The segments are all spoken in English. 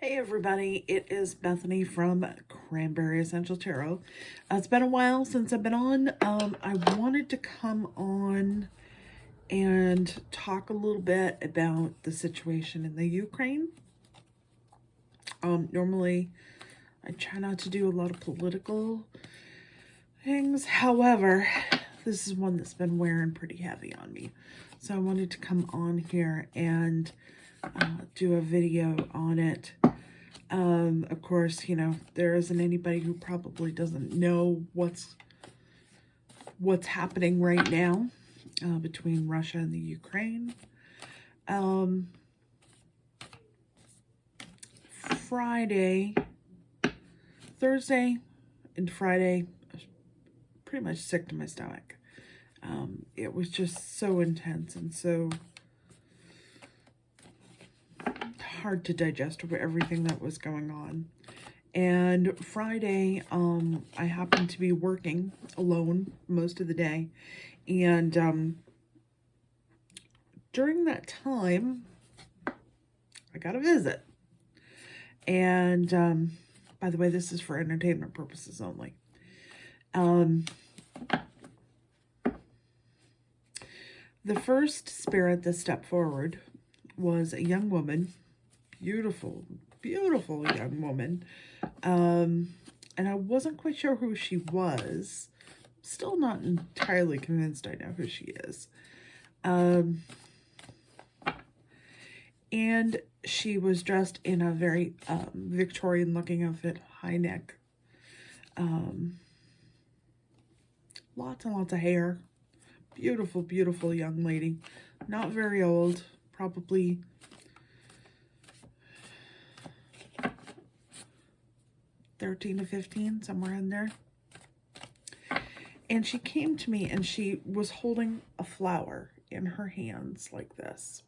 Hey everybody, it is Bethany from Cranberry Essential Tarot. It's been a while since I've been on. I wanted to come on and talk a little bit about the situation in the Ukraine. Normally I try not to do a lot of political things. However, this is one that's been wearing pretty heavy on me. So I wanted to come on here and do a video on it. Of course, you know, there isn't anybody who probably doesn't know what's happening right now between Russia and the Ukraine. Thursday and Friday, I was pretty much sick to my stomach. It was just so intense and so hard to digest everything that was going on. And Friday, I happened to be working alone most of the day. And during that time, I got a visit. And by the way, this is for entertainment purposes only. The first spirit that stepped forward was a young woman, beautiful, beautiful young woman. And I wasn't quite sure who she was. Still not entirely convinced I know who she is. And she was dressed in a very Victorian looking outfit, high neck. Lots and lots of hair. Beautiful, beautiful young lady. Not very old, probably 13 to 15, somewhere in there. And she came to me and she was holding a flower in her hands like this.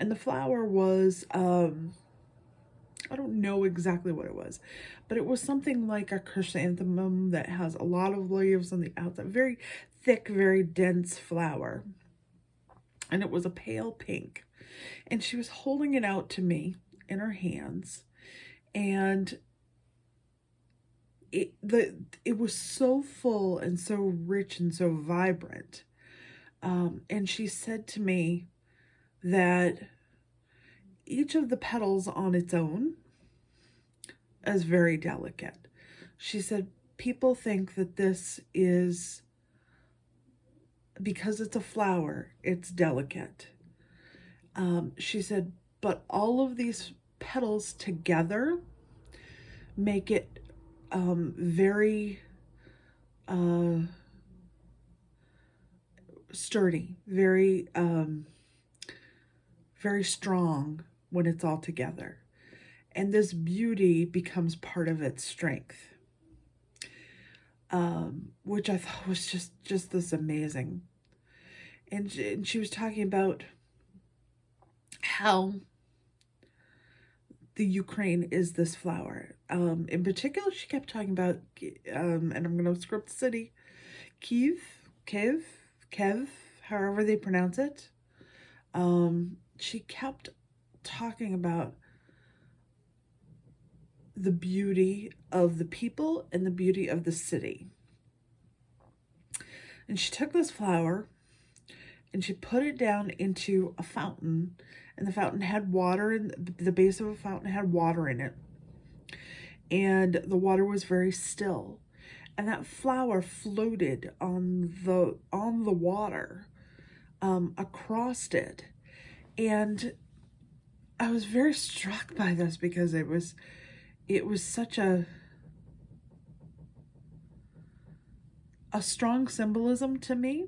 And the flower was, I don't know exactly what it was, but it was something like a chrysanthemum that has a lot of leaves on the outside. Very thick, very dense flower. And it was a pale pink. And she was holding it out to me in her hands. And it was so full and so rich and so vibrant. And she said to me that each of the petals on its own is very delicate. She said people think that this is, because it's a flower, it's delicate. She said, but all of these petals together make it very sturdy, very very strong when it's all together. And this beauty becomes part of its strength, which I thought was just this amazing. And she was talking about how the Ukraine is this flower. In particular, she kept talking about, and I'm going to script the city, Kiev, however they pronounce it. She kept talking about the beauty of the people and the beauty of the city. And she took this flower and she put it down into a fountain, and the fountain had water, and the base of a fountain had water in it. And the water was very still. And that flower floated on the water, across it. And I was very struck by this because it was such a strong symbolism to me,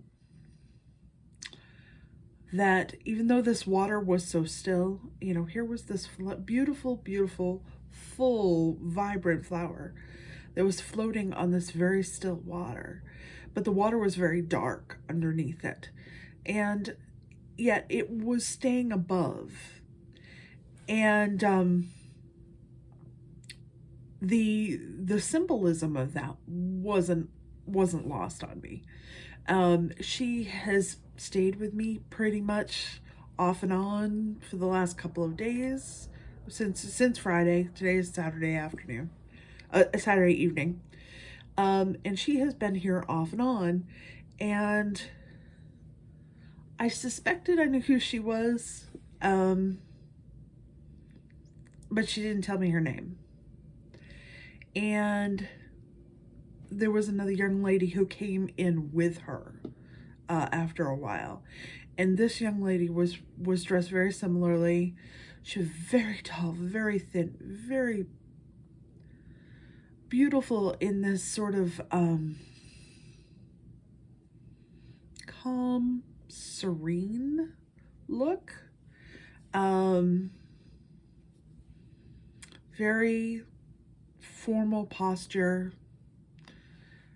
that even though this water was so still, you know, here was this beautiful, beautiful, full, vibrant flower that was floating on this very still water, but the water was very dark underneath it, and yet it was staying above. And the symbolism of that wasn't lost on me. She has stayed with me pretty much off and on for the last couple of days. since Friday. Today is Saturday afternoon, Saturday evening. And she has been here off and on, and I suspected I knew who she was, but she didn't tell me her name. And there was another young lady who came in with her after a while. And this young lady was dressed very similarly. She was very tall, very thin, very beautiful in this sort of calm, serene look. Very formal posture.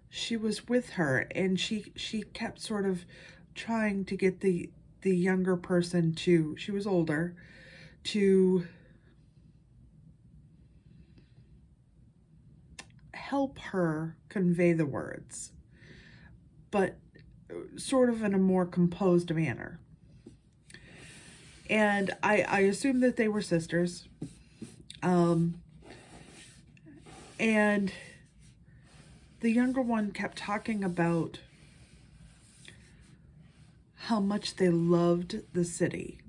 She was with her, and she kept sort of trying to get the younger person to, she was older, to help her convey the words, but sort of in a more composed manner. And I assumed that they were sisters. And the younger one kept talking about how much they loved the city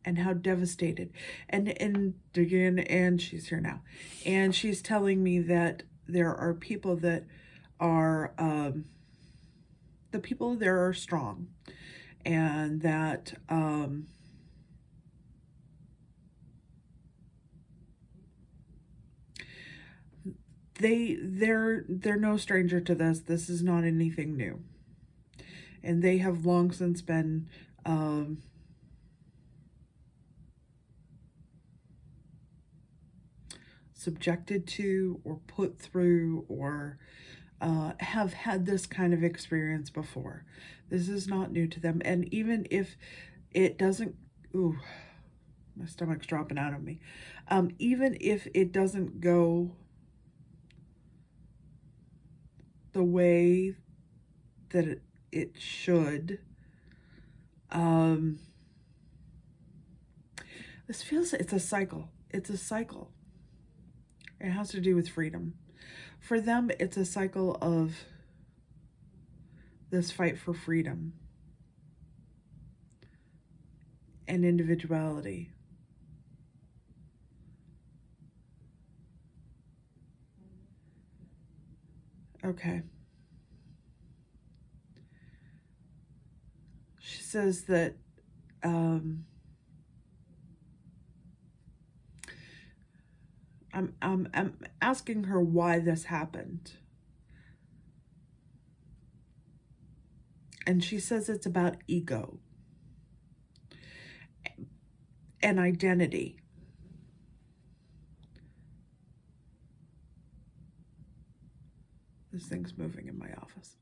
and how devastated. And again, and she's here now. And she's telling me that there are people that are, the people there are strong, and that, they're no stranger to this. This is not anything new. And they have long since been subjected to or put through or have had this kind of experience before. This is not new to them. And even if it doesn't, ooh, my stomach's dropping out of me. Even if it doesn't go the way that it should, this feels, it's a cycle. It's a cycle. It has to do with freedom. For them, it's a cycle of this fight for freedom and individuality. Okay. She says that I'm asking her why this happened. And she says it's about ego and identity. This thing's moving in my office.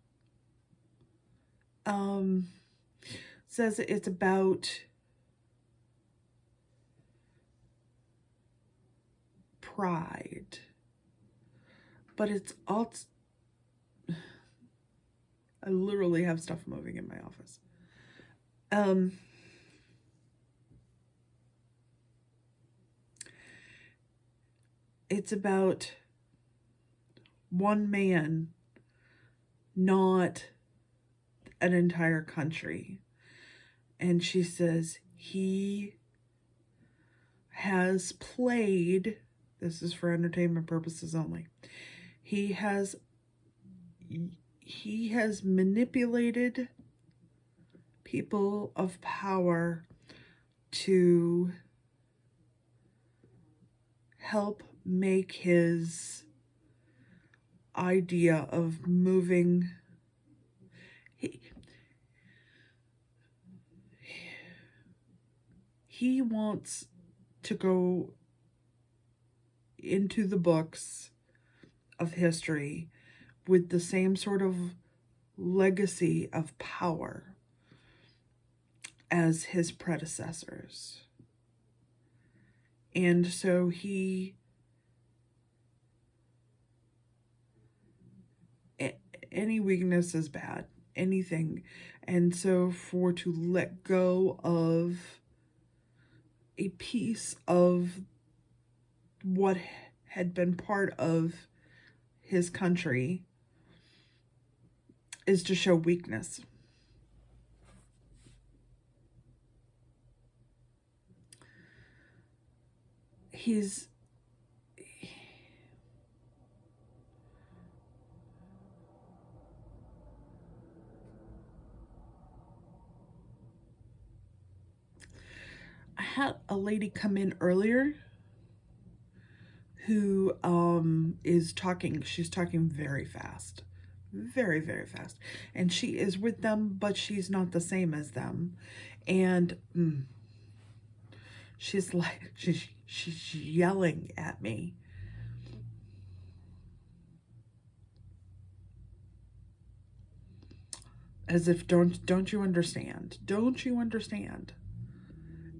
Says it's about pride, but it's all, I literally have stuff moving in my office. It's about one man, not an entire country. And she says he has played, this is for entertainment purposes only, he has manipulated people of power to help make his idea of moving, he wants to go into the books of history with the same sort of legacy of power as his predecessors. And so any weakness is bad, anything. And so to let go of a piece of what had been part of his country is to show weakness. I had a lady come in earlier who is talking. She's talking very fast. Very, very fast. And she is with them, but she's not the same as them. And she's like, she's yelling at me. As if, don't you understand? Don't you understand?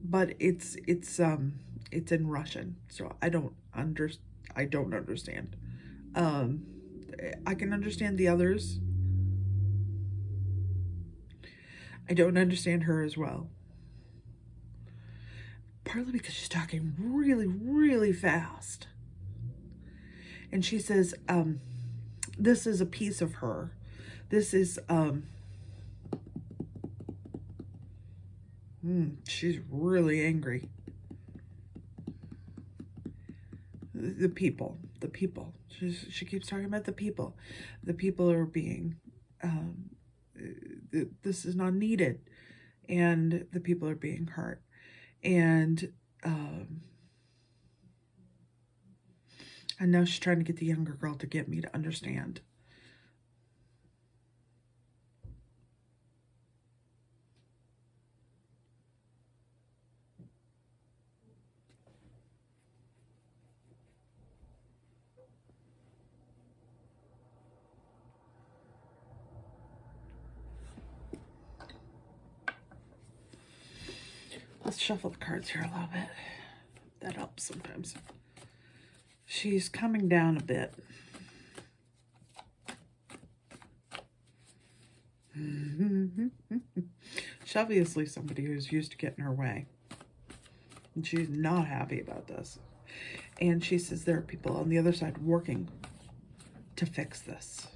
But it's in Russian, so I don't understand. I can understand the others. I don't understand her as well. Partly because she's talking really, really fast. And she says, this is a piece of her. This is, she's really angry. The people. She keeps talking about the people. The people are being, this is not needed. And the people are being hurt. And now she's trying to get the younger girl to get me to understand. Let's shuffle the cards here a little bit. That helps sometimes. She's coming down a bit. She's obviously somebody who's used to getting her way. And she's not happy about this. And she says there are people on the other side working to fix this.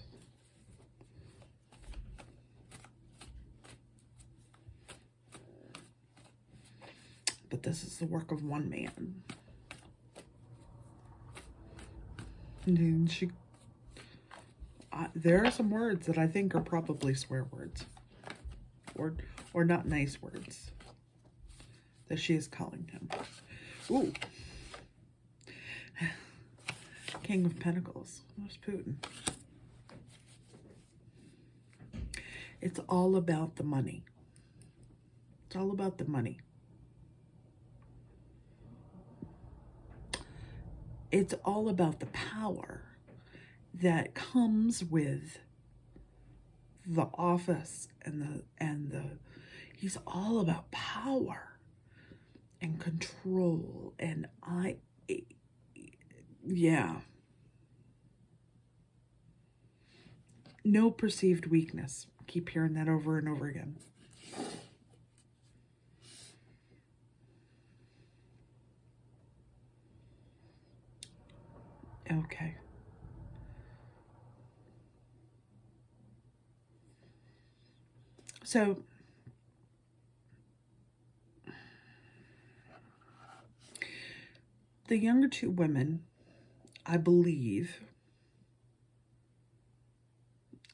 But this is the work of one man. And there are some words that I think are probably swear words. Or not nice words. That she is calling him. Ooh. King of Pentacles. Where's Putin? It's all about the money. It's all about the money. It's all about the power that comes with the office and the he's all about power and control and yeah. No perceived weakness. Keep hearing that over and over again. Okay. So, the younger two women, I believe,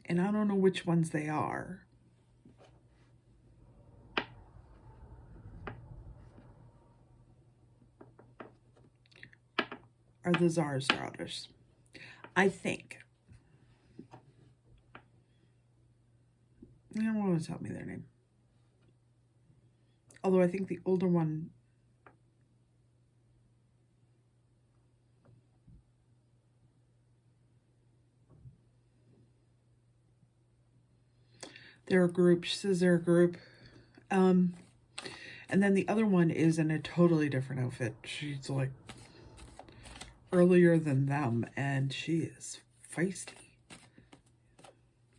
and I don't know which ones they are, are the Tsar's daughters. I think. You don't want to tell me their name. Although I think the older one, they're a group. She says they're a group. And then the other one is in a totally different outfit. She's like earlier than them, and she is feisty.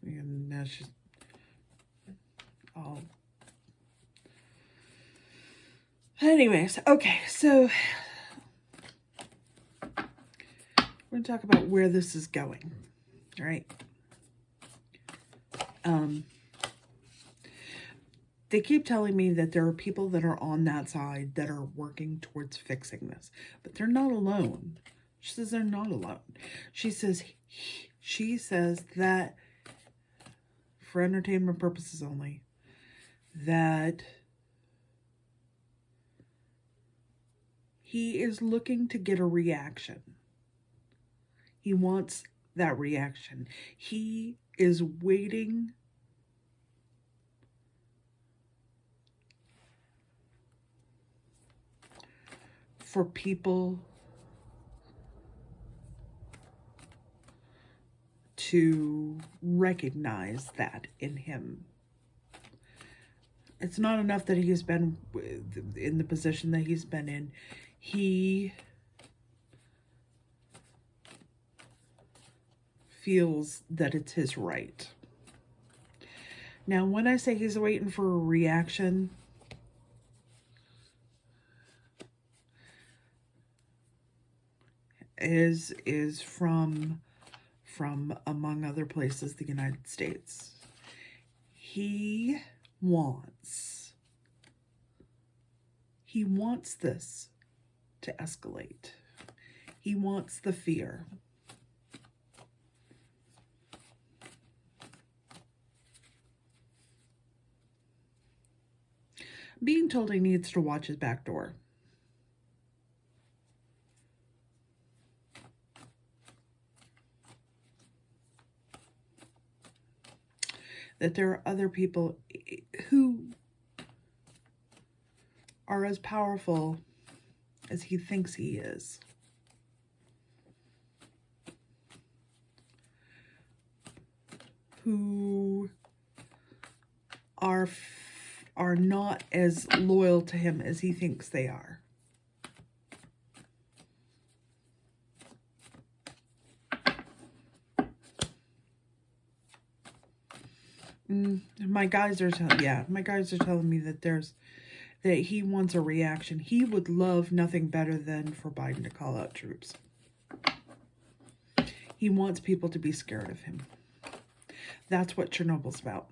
And now she's all Anyways, okay, so we're going to talk about where this is going, all right? They keep telling me that there are people that are on that side that are working towards fixing this, but they're not alone. She says they're not alone. She says that, for entertainment purposes only, that he is looking to get a reaction. He wants that reaction. He is waiting for people to recognize that in him. It's not enough that he's been in the position that he's been in. He feels that it's his right. Now, when I say he's waiting for a reaction, is from among other places, the United States. He wants this to escalate. He wants the fear. Being told he needs to watch his back door. That there are other people who are as powerful as he thinks he is. Who are not as loyal to him as he thinks they are. My guys are telling me that he wants a reaction. He would love nothing better than for Biden to call out troops. He wants people to be scared of him. That's what Chernobyl's about.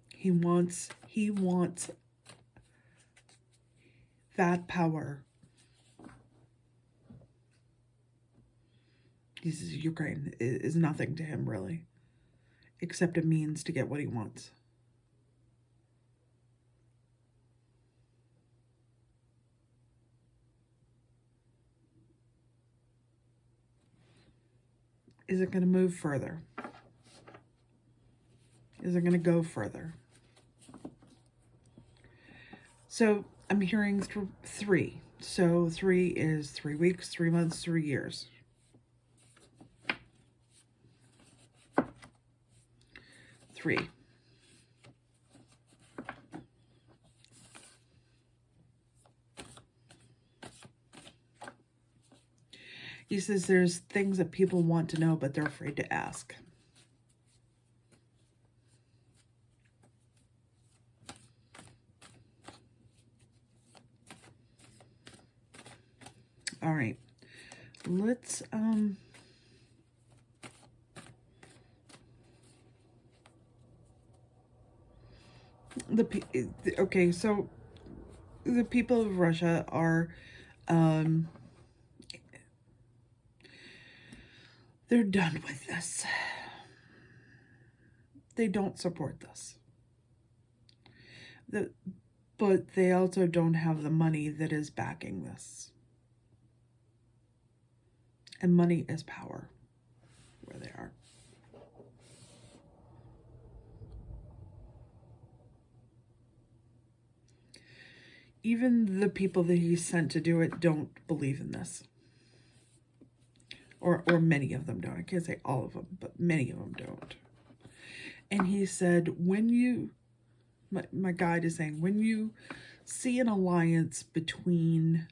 He wants that power. Ukraine is nothing to him, really, except a means to get what he wants. Is it going to move further? Is it going to go further? So I'm hearing 3. So 3 is 3 weeks, 3 months, 3 years. 3. He says there's things that people want to know, but they're afraid to ask. All right. Let's, okay, so the people of Russia are, they're done with this. They don't support this. But they also don't have the money that is backing this. And money is power where they are. Even the people that he sent to do it don't believe in this. Or many of them don't. I can't say all of them, but many of them don't. And he said, when you, my guide is saying, when you see an alliance between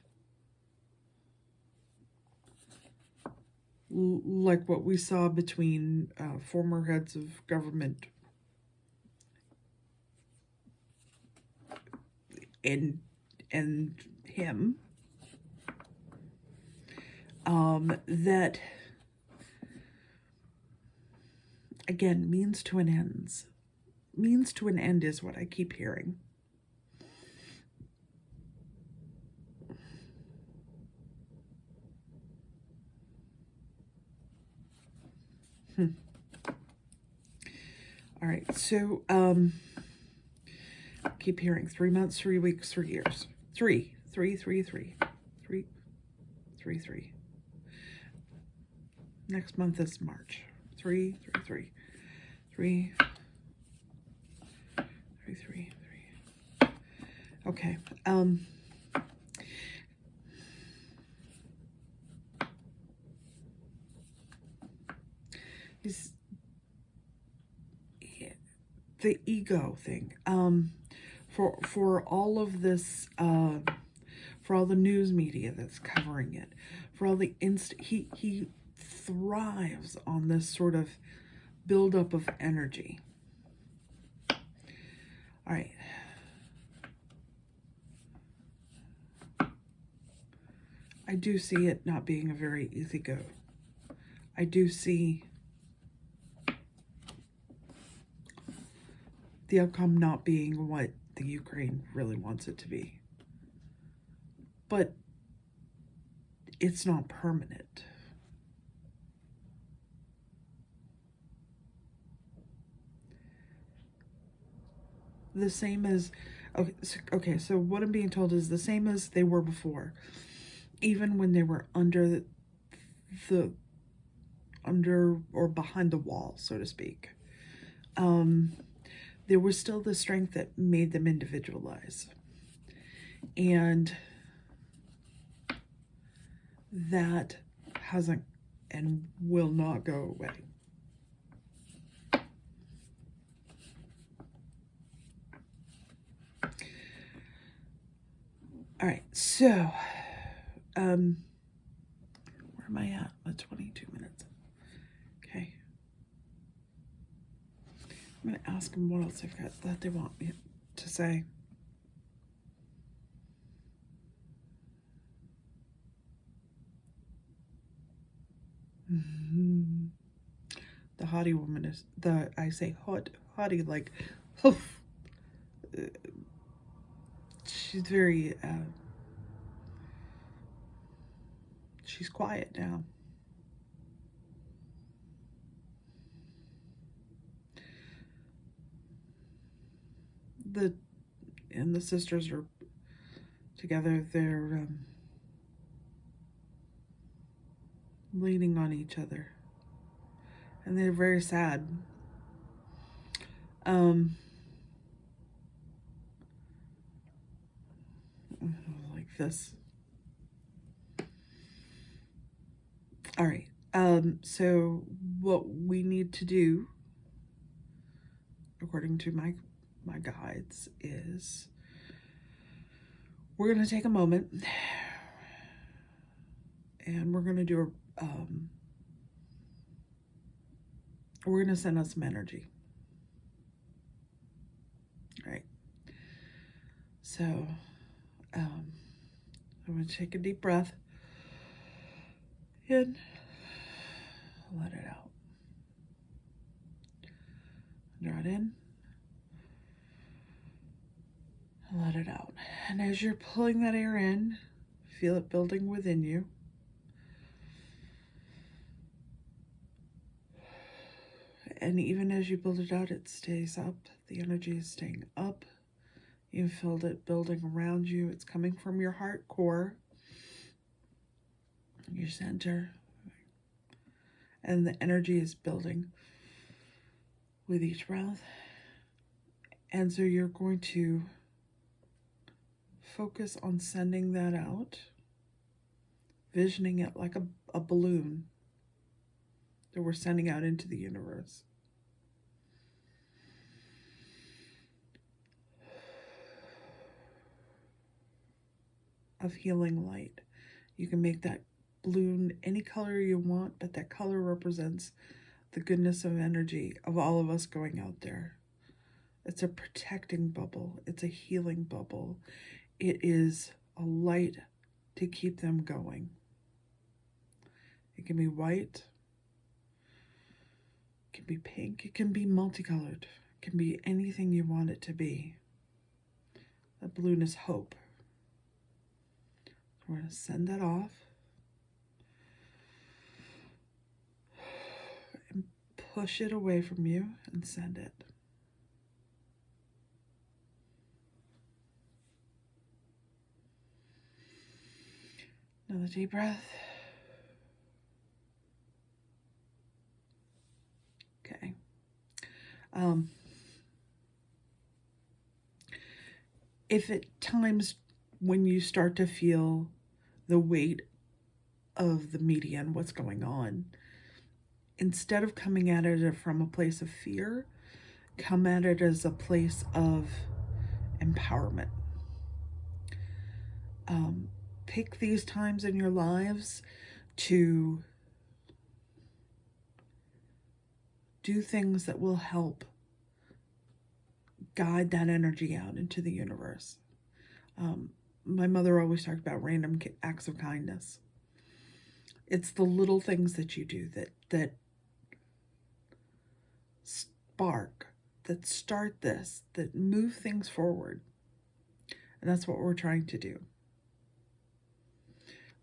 like what we saw between former heads of government and him, that again, means to an ends. Means to an end is what I keep hearing. All right, so I keep hearing 3 months, 3 weeks, 3 years. 3, 3, 3, 3, 3, 3, 3. Next month is March. 3, 3, 3, 3, 3, 3, 3. Okay. The ego thing. For all of this, for all the news media that's covering it, for all the he thrives on this sort of buildup of energy. All right. I do see it not being a very easy go. I do see the outcome not being what the Ukraine really wants it to be. But it's not permanent. The same as, okay, so what I'm being told is the same as they were before. Even when they were under or behind the wall, so to speak. There was still the strength that made them individualize. And that hasn't and will not go away. All right, so, where am I at? At 22 minutes. Okay. I'm going to ask them what else they've got that they want me to say. Mm-hmm. The haughty woman is, I say haughty, like, she's very, she's quiet now. The sisters are together. They're leaning on each other, and they're very sad. Like this. All right. So what we need to do, according to my guides, is we're going to take a moment and we're going to do we're going to send out some energy. All right. So I'm going to take a deep breath in, let it out. Draw it in, let it out. And as you're pulling that air in, feel it building within you. And even as you build it out, it stays up. The energy is staying up. You feel it building around you. It's coming from your heart core, your center. And the energy is building with each breath. And so you're going to focus on sending that out, visioning it like a balloon that we're sending out into the universe. Of healing light. You can make that balloon any color you want, but that color represents the goodness of energy of all of us going out there. It's a protecting bubble. It's a healing bubble. It is a light to keep them going. It can be white. It can be pink. It can be multicolored. It can be anything you want it to be. That balloon is hope. We're going to send that off. And push it away from you and send it. Another deep breath. Okay. If at times when you start to feel the weight of the media and what's going on, instead of coming at it from a place of fear, come at it as a place of empowerment. Pick these times in your lives to do things that will help guide that energy out into the universe. My mother always talked about random acts of kindness. It's the little things that you do that spark, that start this, that move things forward. And that's what we're trying to do.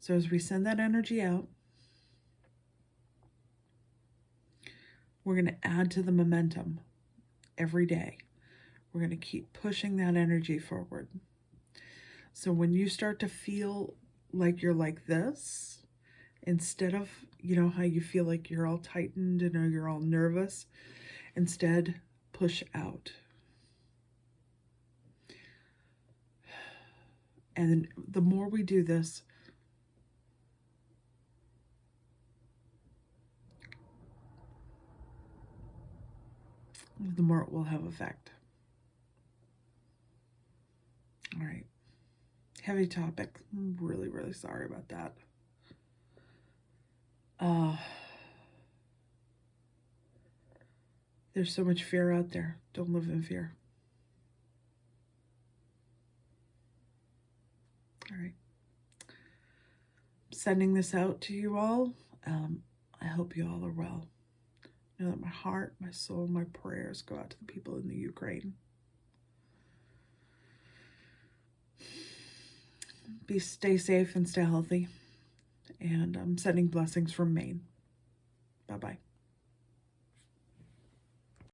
So as we send that energy out, we're going to add to the momentum every day. We're going to keep pushing that energy forward. So when you start to feel like you're like this, instead of, how you feel like you're all tightened and you're all nervous, instead push out. And the more we do this, the more it will have effect. All right. Heavy topic. I'm really, really sorry about that. There's so much fear out there. Don't live in fear. All right. I'm sending this out to you all. I hope you all are well. Know that my heart, my soul, my prayers go out to the people in the Ukraine. Stay safe and stay healthy. And I'm sending blessings from Maine. Bye-bye.